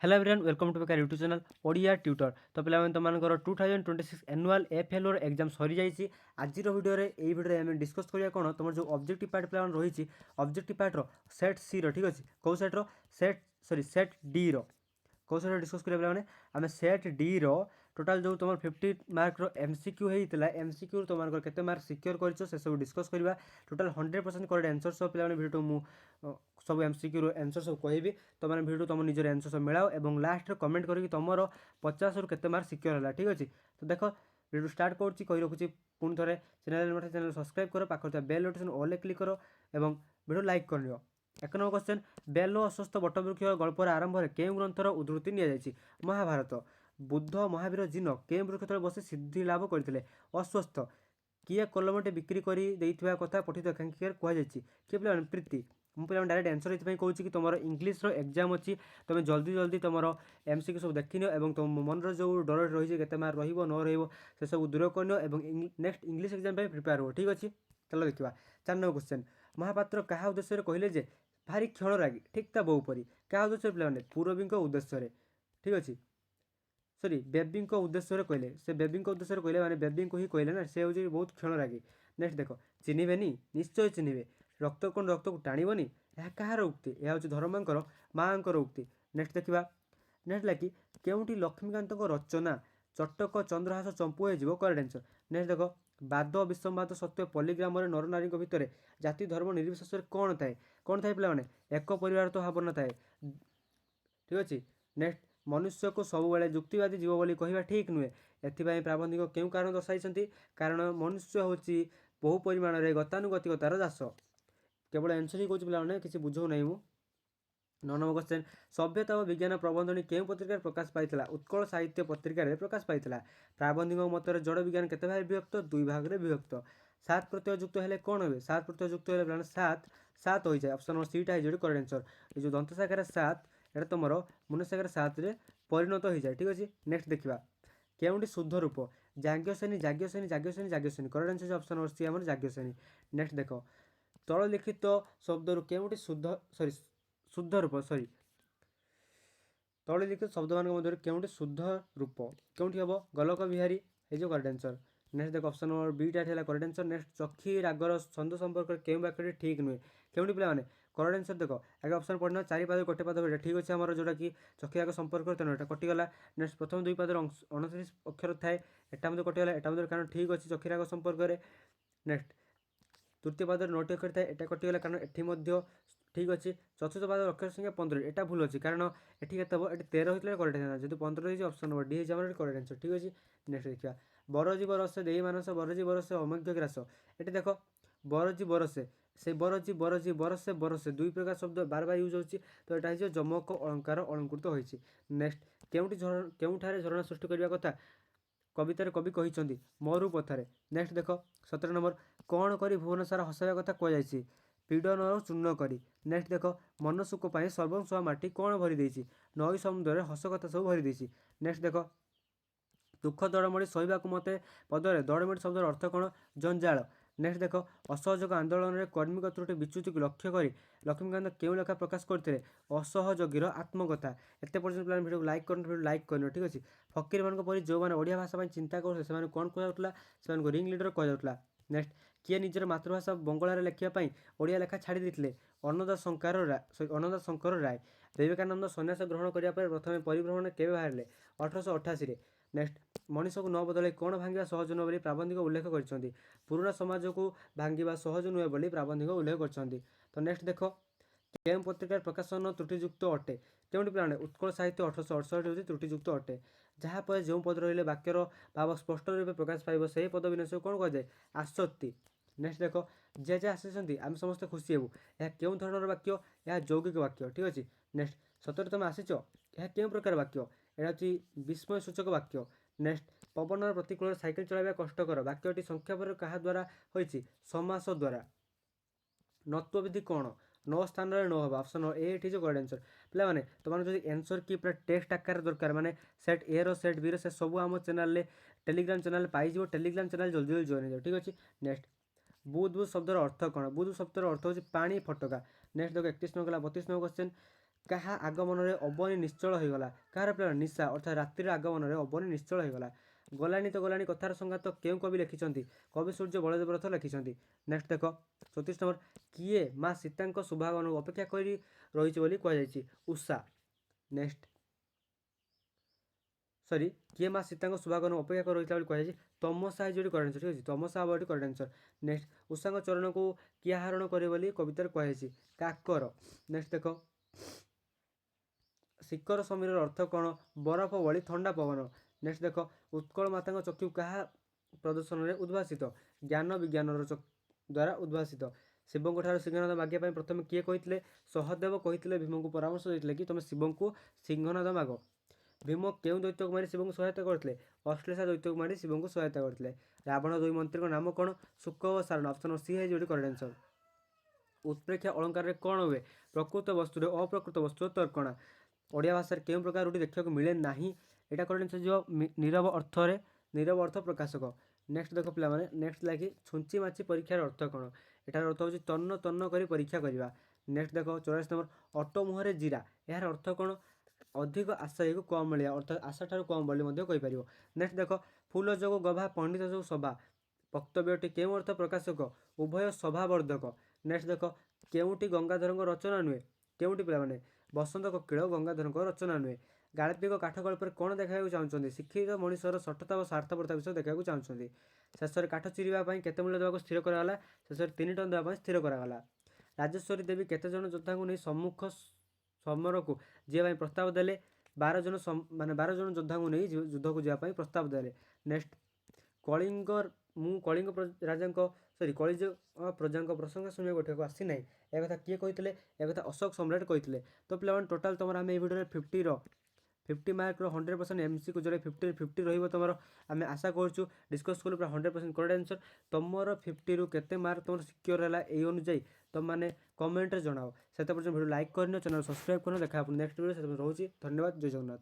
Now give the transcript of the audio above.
Hello everyone welcome to my YouTube channel Odia tutor. तो पे तुमर 2026 एनुअल एफएलओ एग्जाम सरी जाइए। आज भिडियो आम डिस्कस करिया कौन तुम जो ऑब्जेक्टिव पार्ट पे रही ऑब्जेक्टिव पार्टर सेट सी ठीक अच्छे कौ सेट्र सेट डी कौ सेट डिस्कस करिया पे आम सेट डी टोटाल जो तुम 50 मार्क एमसीक्यू होता एमसीक्यू तुम के मार्क सिक्योर कर सब डिस्कस करवा टोटाल 100% करेक्ट आंसर सब पे भिडियो मुझे सब एमसीक्यू आंसर सब कहि तुम भिडियो तुम निजर आंसर सब मिलाओ और लास्ट कमेंट करके तुम 50 रु केते मार्क सिक्योर है ठीक अच्छे। तो देख भिडियो स्टार्ट करुच्ची कही रखुच्छी पुणी थे चैनल सब्सक्राइब कर पाखे बेल नोटिफिकेशन ऑल क्लिक करो और भिडियो लाइक कर नियो। एक नंबर क्वेश्चन बेल अस्वस्थ बटवृक्ष गल्पर आरंभ में केउं ग्रंथर उद्धृति नि महाभारत। बुद्ध महावीर जिन केउं वृक्ष तले बसी सिद्धि लाभ करते अस्वस्थ किए कलमटे बिक्री कर कथा पठित एकांकिकार कहुई किए पे प्रीति मुझे डायरेक्ट आंसर ये कहूँ कि तुम इंग्लीश एग्जाम अच्छी तुम जल्दी जल्दी तुम एमसीक्यू सब देखनी और तुम मन जो डर रही है मार्क रही से सब दूर कर नेक्स्ट इंग्लीश एग्जाम प्रिपेयर हो ठीक अच्छे। चलो देखा 4 नंबर क्वेश्चन महापात्र क्या उद्देश्य कहले जे भारी क्षण रागी ठीक ता बो परी क्या उद्देश्य पे पूरबी उद्देश्य ठीक अच्छे सॉरी बेबी उद्देश्य कहले से बेबी उद्देश्य कहले माने बेबी को ही कहले ना से हूँ बहुत क्षण रागी। नेक्स्ट देख चिन्हबेनी निश्चय चिन्हे रक्त कौन रक्त को टाणबनी यह कहार उक्ति यह हूँ धर्मांकर माँ उक्ति। नेक्स्ट देखा नेक्स्ट लाइक केउटी लक्ष्मीकांत रचना चटक चंद्रहास चंपू हो करेक्ट आंसर। नेक्स्ट देख बाद विसंवाद सत्य पल्लीग्राम नर नारी भितर जाति धर्म निर्विशेष कौन थाए पे एक परिवार तो भावना थाए ठीक अच्छे। नेक्स्ट मनुष्य को सबुबले जुक्तिवादी जीव बोली कहवा ठीक नुहे एथपाई प्राबंधिक क्यों कारण दर्शाई कारण मनुष्य हूँ बहु परिमाण में गतानुगतिकतार दास केवल आंसर ही कौन पे किसी बुझौ ना मु। 9 नंबर क्वेश्चन सभ्यता और विज्ञान प्रबंधनी केउं पत्रिकार प्रकाश पाइला उत्कल साहित्य पत्रिकार प्रकाश पाइला प्राबंधिक मतर जड़ विज्ञान केते भाग विभक्त 2 भाग में विभक्त 7 प्रत्यय युक्त हेले कौन हे 7 प्रत्यय युक्त हेले 7 7 हो जाए ऑप्शन नंबर सी टा करेक्ट आंसर। ये जो दंत शाखार 7 एटा तुम मुन शाखार 7 रे परिणत हो जाए ठीक अच्छे। नेक्स्ट देखा केउंटी शुद्ध रूप Yajnaseni Yajnaseni Yajnaseni Yajnaseni correct answer option number C आम जाज्ञसेनी। नेक्स्ट देख तल लिखित शब्द केउंटी शुद्ध सॉरी शुद्ध रूप सॉरी तले लिखित शब्द मान केउंटी शुद्ध रूप केउंटी हम गलक बिहारी ये जो करेक्ट आंसर। नेक्स्ट देख ऑप्शन नंबर बीटा है करेक्ट आंसर। नेक्स्ट चक्षी रागर छंद संपर्क केउं वाक्य ठीक नुहे केउंटी पे करेक्ट आंसर देख आगे ऑप्शन पढ़ना 4 पाद गोटे पाद ठीक अच्छे आम जोटा कि चक्षी राग संपर्क तेना यहाँ कटिगला। नेक्स्ट प्रथम 2 पाद 29 अक्षर थाए एटा कटिगला एटा कारण ठीक अच्छे चक्षी राग संपर्क। नेक्स्ट तृतीय पाद 9 अक्षर थाए एटा कटिगला कारण एटी ठीक अच्छे। चतुर्थ पाद अक्षर संख्या 15 एटा भूल अच्छे कारण एटी के 13 होता है करेक्ट आंसर जेहतु 15 हो ऑप्शन नंबर डी है करेक्ट आंसर ठीक अच्छे। नेक्स्ट देखा बरजीव रस देई मानस बरजीव रस अमध्य ग्रास ये देख बरजी बरसे से बरजी बरसे बरसे 2 प्रकार शब्द बार बार यूज होची तो यहाँ जमक अलंकार अलंकृत होती। नेक्स्ट केउठारे झरणा सृष्टि करने कथा कवितार कवि कही मरु पथारे। नेक्स्ट देख 17 नंबर कौन करी भुवन सारा हसाइवा कथा कहुई पीड़न चूर्ण करी। नेक्स्ट देख मन सुख सर्वस्व माटी कौन भरी देछि नई समुद्र हस कथा सब भरी देछि। नेक्स्ट देख दुख दड़मड़ी सहीवाक मते पदरे दड़मड़ी शब्दर अर्थ कौन जंजाल। नेक्स्ट देख असहयोग आंदोलन में कर्मिक त्रुटि विच्युति को लक्ष्य कर लक्ष्मीकांत क्यों लेखा प्रकाश करते असहयोगीर आत्मकथा। एत पर्यटन प्लान भिडियो लाइक कर लाइक कर ठीक अच्छे। फकीर मान जो मैंने ओडिया भाषा चिंता करते कौन कहला से रिंग लीडर कहला। नेक्स्ट किए निजर मातृभाषा बंगलार लेखापी ओडिया लेखा छाड़ी देते अन्नदा शंकर राय। विवेकानंद सन्यास ग्रहण करने प्रथम परिभ्रमण केवे बाहर 1888। नेक्स्ट मनीष को न बदल कौन भांगा सहज नुहे बोली प्राबंधिक उल्लेख कर पुराना समाज को भांगा सहज नुहे बोली प्राबंधिक उल्लेख कर। तो नेक्स्ट देख केउं पत्रिकार प्रकाशन त्रुटियुक्त अटे केउंटी पे उत्कल साहित्य 1868 हूँ त्रुटियुक्त अटे जहाँपर जो पद रही वाक्यर भाव स्पष्ट रूप प्रकाश पाइब से पद विन्यास कौन कहुए आसक्ति। नेक्स्ट देख जे जे आसी आम समस्त खुशी हेबू यह क्यों धरण वाक्य यह यौगिक वाक्य ठीक अच्छे। नेक्स्ट सतरे तुम आसीच यह क्यों प्रकार वाक्य यहाँ हूँ विस्मय सूचक वाक्य। नेक्स्ट पवन प्रतिकूल साइकेल चलाइबा कष्टकर वाक्यटी संख्या पर क्या द्वारा होती समास द्वारा। नत्व विधि कौन 9 स्थान में 9 हाँ ऑप्शन ए जो करेक्ट आंसर। पे तुम जो आंसर की पूरा टेक्स्ट आकार दरकार माने सेट ए रो सेट बी रो से सब आम चैनल टेलीग्राम चैनल पाइज टेलीग्राम चैनल जल्दी जल्दी जॉइन हो ठीक अच्छे। नेक्स्ट बुध बुध शब्दर अर्थ कौन बुध शब्दर अर्थ हूँ पानी फटका। नेक्स्ट देखो 31 नंबर 32 नंबर क्वेश्चन କାହା ଆଗମନରେ ଅବନୀ ନିଶ୍ଚଳ ହୋଇଗଲା। କାହାର ପ୍ଲାବନ? ନିଶା ଅର୍ଥାତ୍ ରାତ୍ରିର ଆଗମନରେ ଅବନୀ ନିଶ୍ଚଳ ହୋଇଗଲା। ଗଲାଣି ତ ଗଲାଣି କଥାର ସଂଘାତ କେଉଁ କବି ଲେଖିଛନ୍ତି? କବି ସୂର୍ଯ୍ୟ ବଳଦେବ ରଥ ଲେଖିଛନ୍ତି। ନେକ୍ସଟ ଦେଖ 34 ନମ୍ବର, କିଏ ମା ସୀତାଙ୍କ ଶୁଭାଗମନକୁ ଅପେକ୍ଷା କରି ରହିଛି ବୋଲି କୁହାଯାଇଛି? ଉଷା। ନେକ୍ସଟ କିଏ ମା ସୀତାଙ୍କ ଶୁଭାଗମନକୁ ଅପେକ୍ଷା କରି ରହିଥିଲା ବୋଲି କୁହାଯାଇଛି? ତମସା ହେଇଛି ଏଠି କରେକ୍ଟ ଆନ୍ସର। ଠିକ୍ ଅଛି, ତମସା ହେବ ଏଠି କରେକ୍ଟ ଆନ୍ସର। ନେକ୍ସଟ ଉଷାଙ୍କ ଚରଣକୁ କିଏ ଆହରଣ କରେ ବୋଲି କବିତାରେ କୁହାଯାଇଛି? କାକର। ନେକ୍ସଟ ଦେଖ ଶିଖର ସମୀରର ଅର୍ଥ କ'ଣ? ବରଫ ଭଳି ଥଣ୍ଡା ପବନ। ନେକ୍ସଟ ଦେଖ ଉତ୍କଳ ମାତାଙ୍କ ଚକ୍ଷୁ କାହା ପ୍ରଦର୍ଶନରେ ଉଦ୍ଭାସିତ? ଜ୍ଞାନ ବିଜ୍ଞାନର ଦ୍ୱାରା ଉଦ୍ଭାସିତ। ଶିବଙ୍କ ଠାରୁ ସିଂହନାଦ ମାଗିବା ପାଇଁ ପ୍ରଥମେ କିଏ କହିଥିଲେ? ସହଦେବ କହିଥିଲେ ଭୀମଙ୍କୁ ପରାମର୍ଶ ଦେଇଥିଲେ କି ତମେ ଶିବଙ୍କୁ ସିଂହନାଦ ମାଗ। ଭୀମ କେଉଁ ଦୈତ୍ୟକୁ ମାରି ଶିବଙ୍କୁ ସହାୟତା କରିଥିଲେ? ଅଶ୍ଳେଷା ଦୈତ୍ୟକୁ ମାରି ଶିବଙ୍କୁ ସହାୟତା କରିଥିଲେ। ରାବଣ ଦୁଇ ମନ୍ତ୍ରୀଙ୍କ ନାମ କ'ଣ? ଶୁକ ଓ ସାରଣ। ଅପସନ୍ ସି ହେଇଛି ଏଠି କରେକ୍ଟ ଆନ୍ସର। ଉତ୍ପ୍ରେକ୍ଷା ଅଳଙ୍କାରରେ କ'ଣ ହୁଏ? ପ୍ରକୃତ ବସ୍ତୁରେ ଅପ୍ରକୃତ ବସ୍ତୁର ତର୍କଣା। ଓଡ଼ିଆ ଭାଷାରେ କେଉଁ ପ୍ରକାର ରୂଢ଼ି ଦେଖିବାକୁ ମିଳେ ନାହିଁ? ଏଇଟା କରେକ୍ଟ ଆନ୍ସର ଯିବ ନୀରବ ଅର୍ଥରେ ନୀରବ ଅର୍ଥ ପ୍ରକାଶକ। ନେକ୍ସଟ ଦେଖ ପିଲାମାନେ, ନେକ୍ସଟ ଲାଗି ଛୁଞ୍ଚି ମାଛି ପରୀକ୍ଷାର ଅର୍ଥ କ'ଣ? ଏଠାର ଅର୍ଥ ହେଉଛି ତନ୍ନ ତନ୍ନ କରି ପରୀକ୍ଷା କରିବା। ନେକ୍ସଟ ଦେଖ 84 ନମ୍ବର, ଅଟ ମୁହଁରେ ଜିରା। ଏହାର ଅର୍ଥ କ'ଣ? ଅଧିକ ଆଶାୟୀକୁ କମ୍ ମିଳିବା ଅର୍ଥାତ୍ ଆଶା ଠାରୁ କମ୍ ବୋଲି ମଧ୍ୟ କହିପାରିବ। ନେକ୍ସଟ ଦେଖ ଫୁଲ ଯୋଗୁଁ ଗଭା ପଣ୍ଡିତ ଯୋଗୁଁ ସଭା। ବକ୍ତବ୍ୟଟି କେଉଁ ଅର୍ଥ ପ୍ରକାଶକ? ଉଭୟ ସଭାବର୍ଦ୍ଧକ। ନେକ୍ସଟ ଦେଖ କେଉଁଟି ଗଙ୍ଗାଧରଙ୍କ ରଚନା ନୁହେଁ? କେଉଁଟି ପିଲାମାନେ? ବସନ୍ତ କୋକିଳ ଗଙ୍ଗାଧରଙ୍କ ରଚନା ନୁହେଁ। ଗାଳ୍ପିକ କାଠଗଳ୍ପରେ କ'ଣ ଦେଖାଇବାକୁ ଚାହୁଁଛନ୍ତି? ଶିକ୍ଷିତ ମଣିଷର ସଠତା ଓ ସ୍ୱାର୍ଥପରତା ବିଷୟ ଦେଖିବାକୁ ଚାହୁଁଛନ୍ତି। ଶେଷରେ କାଠ ଚିରିବା ପାଇଁ କେତେ ମୂଲ୍ୟ ଦେବାକୁ ସ୍ଥିର କରାଗଲା? ଶେଷରେ 3 ଟଙ୍କା ଦେବା ପାଇଁ ସ୍ଥିର କରାଗଲା। ରାଜେଶ୍ୱରୀ ଦେବୀ କେତେ ଜଣ ଯୋଦ୍ଧାଙ୍କୁ ନେଇ ସମ୍ମୁଖ ସମରକୁ ଯିବା ପାଇଁ ପ୍ରସ୍ତାବ ଦେଲେ? 12 ଜଣ ଯୋଦ୍ଧାଙ୍କୁ ନେଇ ଯୁଦ୍ଧକୁ ଯିବା ପାଇଁ ପ୍ରସ୍ତାବ ଦେଲେ। ନେକ୍ସଟ କଳିଙ୍ଗ ପ୍ରଜାଙ୍କ ପ୍ରଜାଙ୍କ ପ୍ରଶଂସା ଶୁଣିବାକୁ ଏଠାକୁ ଆସିନାହିଁ, ଏକଥା କିଏ କହିଥିଲେ? ଏକଥା ଅଶୋକ ସମ୍ରାଟ କହିଥିଲେ। ତ ପିଲାମାନେ ଟୋଟାଲ ତମର ଆମେ এই ଭିଡ଼ିଓରେ 50 ମାର୍କର 100% MCQ ଯୋଉଟା 50 ରହିବ ତମର ଆମେ ଆଶା କରୁଛୁ। ଡିସ୍କସ୍ କଲୁ ପୁରା 100% କରେକ୍ଟ ଆନ୍ସର। ତମର 50ରୁ କେତେ ମାର୍କ ତମର ସିକ୍योର ହେଲା ଏଇ ଅନୁଯାୟୀ ତମମାନେ କମେଣ୍ଟରେ ଜଣାଅ। ସେତେ ପର୍ଯ୍ୟନ୍ତ ଭିଡ଼ିଓ ଲାଇକ୍ କରିନିଅ, ଚ୍ୟାନେଲ ସବସ୍କ୍ରାଇବ୍ କରିନିଅ। ଦେଖା ହେବ ନେକ୍ସଟ ଭିଡ଼ିଓ। ସେତେ ରହୁଛି, ଧନ୍ୟବାଦ, ଜୟ ଜଗନ୍ନାଥ।